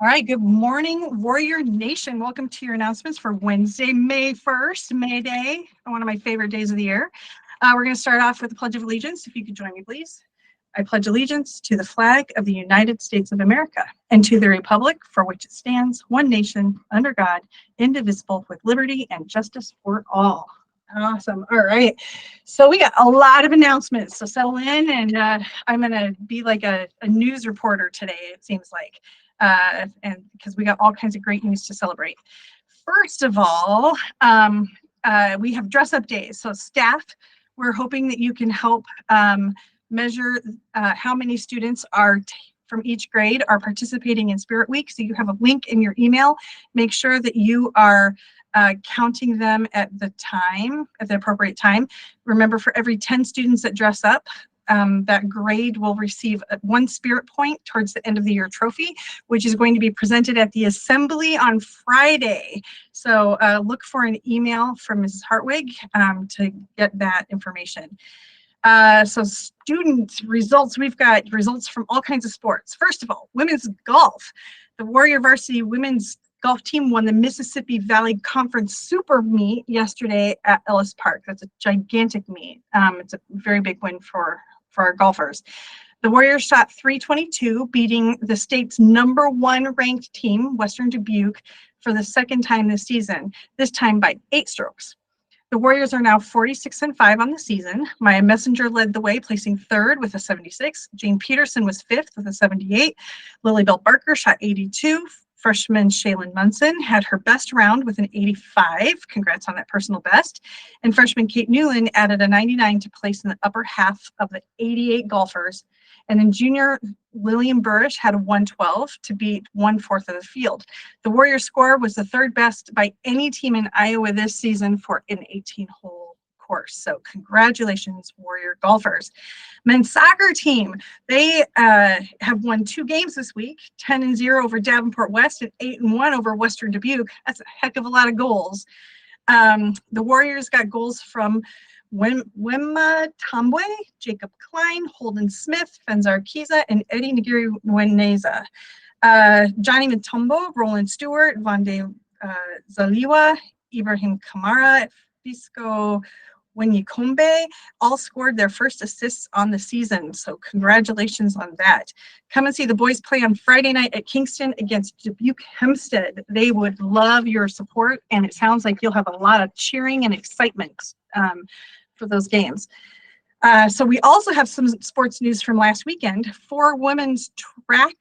All right, good morning, Warrior Nation. Welcome to your announcements for Wednesday, May 1st, May Day, one of my favorite days of the year. We're going to start off with the Pledge of Allegiance. If you could join me, please. I pledge allegiance to the flag of the United States of America and to the republic for which it stands, one nation, under God, indivisible, with liberty and justice for all. Awesome. All right. So we got a lot of announcements. So settle in, and I'm going to be like a news reporter today, it seems like. And because we got all kinds of great news to celebrate. First of all, we have dress up days. So staff, we're hoping that you can help measure how many students are from each grade are participating in Spirit Week. So you have a link in your email. Make sure that you are counting them at the appropriate time. Remember, for every 10 students that dress up, that grade will receive 1 Spirit point towards the end of the year trophy, which is going to be presented at the assembly on Friday. So look for an email from Mrs. Hartwig to get that information. So student results, we've got results from all kinds of sports. First of all, women's golf. The Warrior Varsity women's golf team won the Mississippi Valley Conference Super Meet yesterday at Ellis Park. That's a gigantic meet. It's a very big win for our golfers. The Warriors shot .322, beating the state's #1 ranked team, Western Dubuque, for the second time this season, this time by 8 strokes. The Warriors are now 46-5 on the season. Maya Messenger led the way, placing 3rd with a 76. Jane Peterson was 5th with a 78. Lilybell Barker shot 82. Freshman Shaylin Munson had her best round with an 85. Congrats on that personal best. And freshman Kate Newland added a 99 to place in the upper half of the 88 golfers. And then junior Lillian Burrish had a 112 to beat 1/4 of the field. The Warriors score was the 3rd best by any team in Iowa this season for an 18-hole course. So congratulations, Warrior golfers. Men's soccer team, they have won 2 games this week, 10-0 over Davenport West and 8-1 over Western Dubuque. That's a heck of a lot of goals. The Warriors got goals from Wemma Tombwe, Jacob Klein, Holden Smith, Fenzar Kiza, and Eddie Nagiri Weneza. Johnny Matumbo, Roland Stewart, Vande Zaliwa, Ibrahim Kamara, Fisco Wenyikombe all scored their first assists on the season. So congratulations on that. Come and see the boys play on Friday night at Kingston against Dubuque Hempstead. They would love your support, and it sounds like you'll have a lot of cheering and excitement for those games. So we also have some sports news from last weekend. 4 women's track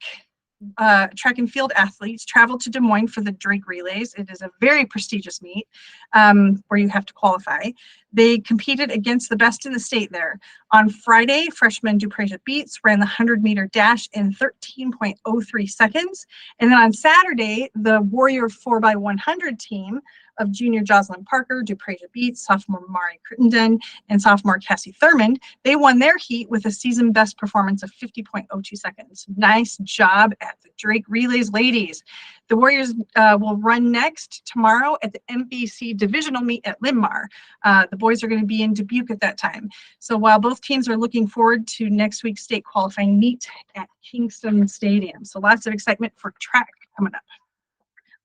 and field athletes traveled to Des Moines for the Drake Relays. It is a very prestigious meet where you have to qualify. They competed against the best in the state there. On Friday, freshman Dupreja Beats ran the 100-meter dash in 13.03 seconds. And then on Saturday, the Warrior 4x100 team of junior Jocelyn Parker, Dupreja Beats, sophomore Mari Crittenden, and sophomore Cassie Thurmond, they won their heat with a season best performance of 50.02 seconds. Nice job at the Drake Relays ladies. The Warriors will run next tomorrow at the MBC divisional meet at Linn-Mar. The boys are going to be in Dubuque at that time. So while both teams are looking forward to next week's state qualifying meet at Kingston Stadium. So lots of excitement for track coming up.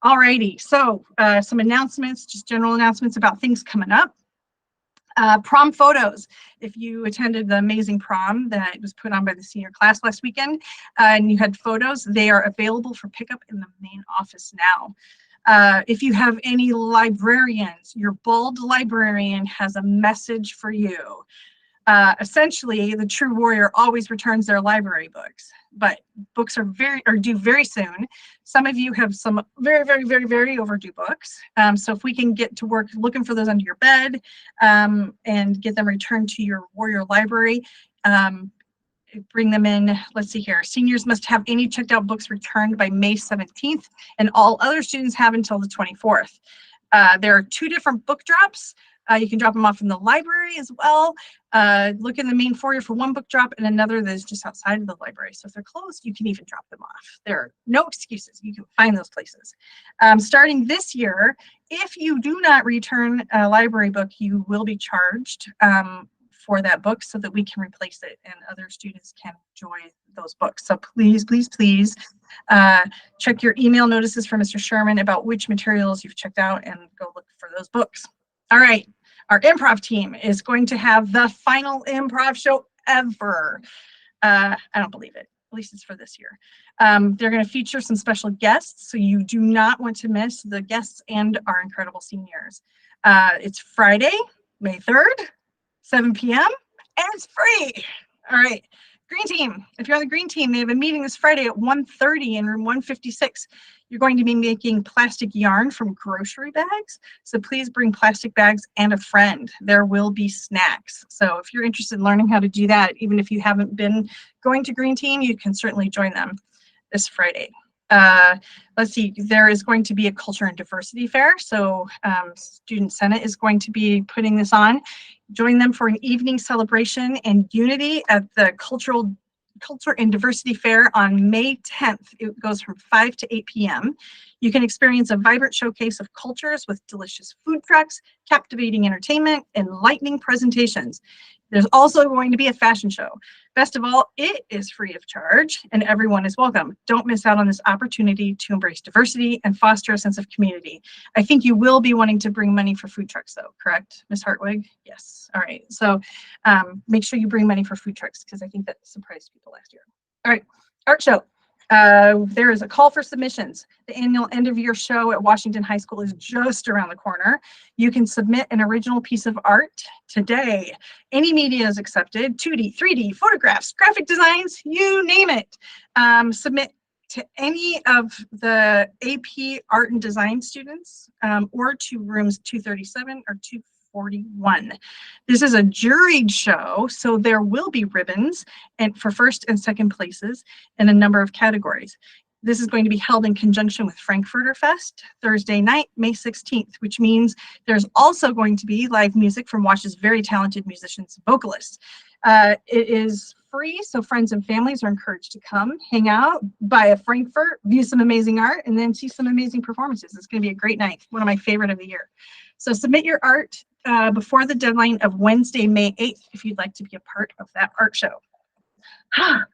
Alrighty, so some announcements, just general announcements about things coming up. Prom photos. If you attended the amazing prom that was put on by the senior class last weekend and you had photos, they are available for pickup in the main office now. If you have any librarians, your bald librarian has a message for you. Essentially, the true warrior always returns their library books, but books are due very soon. Some of you have some very overdue books. So if we can get to work looking for those under your bed and get them returned to your warrior library, bring them in. Let's see here. Seniors must have any checked out books returned by May 17th, and all other students have until the 24th. There are 2 different book drops. You can drop them off in the library as well. Look in the main foyer for one book drop and another that is just outside of the library. So if they're closed, you can even drop them off. There are no excuses. You can find those places. Starting this year, if you do not return a library book, you will be charged for that book so that we can replace it and other students can enjoy those books. So please Check your email notices from Mr. Sherman about which materials you've checked out and go look for those books. All right, our improv team is going to have the final improv show ever. I don't believe it. At least it's for this year. They're going to feature some special guests, so you do not want to miss the guests and our incredible seniors. It's Friday, May 3rd, 7 p.m., and it's free. All right. Green team, if you're on the green team, they have a meeting this Friday at 1:30 in room 156. You're going to be making plastic yarn from grocery bags. So please bring plastic bags and a friend. There will be snacks. So if you're interested in learning how to do that, even if you haven't been going to green team, you can certainly join them this Friday. Let's see, there is going to be a culture and diversity fair. So Student Senate is going to be putting this on. Join them for an evening celebration and unity at the Culture and Diversity Fair on May 10th. It goes from 5 to 8 p.m. You can experience a vibrant showcase of cultures with delicious food trucks, captivating entertainment, and enlightening presentations. There's also going to be a fashion show. Best of all, it is free of charge and everyone is welcome. Don't miss out on this opportunity to embrace diversity and foster a sense of community. I think you will be wanting to bring money for food trucks though, correct, Ms. Hartwig? Yes, all right. So make sure you bring money for food trucks because I think that surprised people last year. All right, art show. There is a call for submissions. The annual end of year show at Washington High School is just around the corner. You can submit an original piece of art today. Any media is accepted, 2D, 3D, photographs, graphic designs, you name it. Submit to any of the AP art and design students or to rooms 237 or 241. This is a juried show, so there will be ribbons and for first and second places in a number of categories. This is going to be held in conjunction with Frankfurter Fest, Thursday night, May 16th, which means there's also going to be live music from Wash's very talented musicians and vocalists. It is free, so friends and families are encouraged to come, hang out, buy a Frankfurt, view some amazing art, and then see some amazing performances. It's going to be a great night, one of my favorite of the year. So submit your art before the deadline of Wednesday, May 8th, if you'd like to be a part of that art show.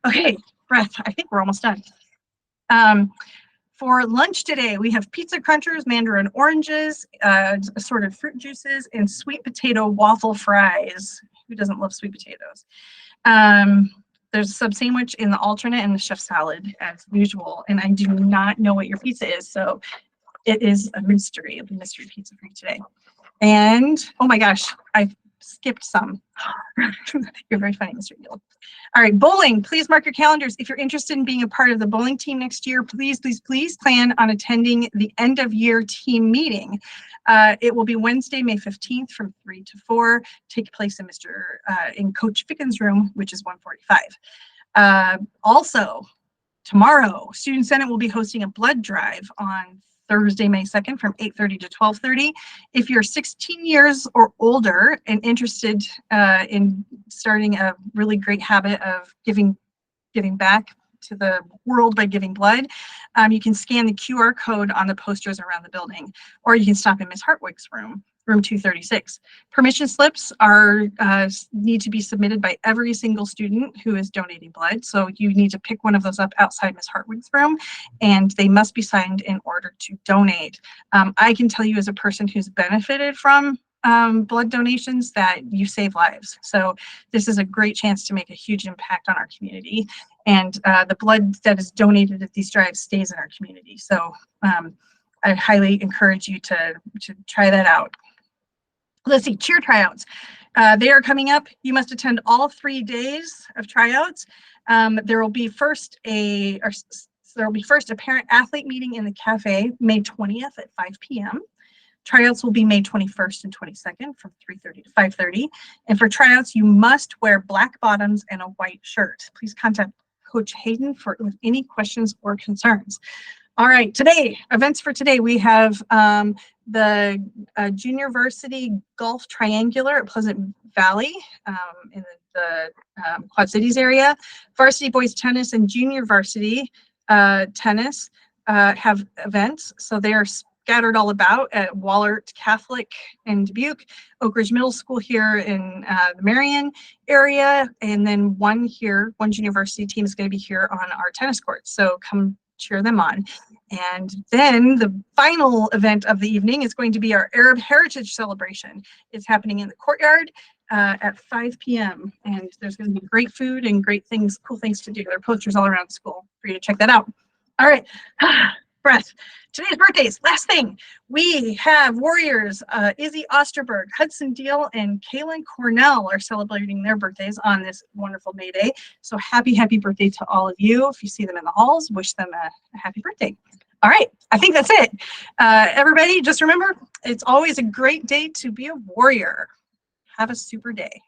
Okay, breath. I think we're almost done. For lunch today, we have pizza crunchers, mandarin oranges, assorted fruit juices, and sweet potato waffle fries. Who doesn't love sweet potatoes? There's a sub sandwich in the alternate and the chef salad as usual. And I do not know what your pizza is, so it is a mystery pizza for you today. And oh my gosh, I skipped some. You're very funny, Mr. Gill. All right, bowling, please mark your calendars. If you're interested in being a part of the bowling team next year, please plan on attending the end of year team meeting. It will be Wednesday, May 15th from 3 to 4, take place in Coach Ficken's room, which is 145. Also, tomorrow, Student Senate will be hosting a blood drive on Thursday, May 2nd from 8:30 to 12:30. If you're 16 years or older and interested in starting a really great habit of giving back to the world by giving blood, you can scan the QR code on the posters around the building, or you can stop in Ms. Hartwig's room 236. Permission slips need to be submitted by every single student who is donating blood. So you need to pick one of those up outside Ms. Hartwig's room, and they must be signed in order to donate. I can tell you as a person who's benefited from blood donations that you save lives. So this is a great chance to make a huge impact on our community. And the blood that is donated at these drives stays in our community. So I highly encourage you to try that out. Let's see, cheer tryouts. They are coming up. You must attend all 3 days of tryouts. There will be first a parent athlete meeting in the cafe May 20th at 5 p.m. Tryouts will be May 21st and 22nd from 3:30 to 5:30. And for tryouts, you must wear black bottoms and a white shirt. Please contact Coach Hayden with any questions or concerns. All right, today, events for today, we have the Junior Varsity Golf Triangular at Pleasant Valley in the Quad Cities area. Varsity Boys Tennis and Junior Varsity Tennis have events, so they are scattered all about at Wahlert Catholic in Dubuque, Oak Ridge Middle School here in the Marion area, and then one junior varsity team is going to be here on our tennis courts. So come cheer them on. And then the final event of the evening is going to be our Arab Heritage Celebration. It's happening in the courtyard at 5 p.m. And there's going to be great food and great things, cool things to do. There are posters all around school for you to check that out. All right, breath. Today's birthdays, last thing. We have Warriors, Izzy Osterberg, Hudson Deal, and Kaylin Cornell are celebrating their birthdays on this wonderful May Day. So happy birthday to all of you. If you see them in the halls, wish them a happy birthday. All right, I think that's it. Everybody, just remember, it's always a great day to be a warrior. Have a super day.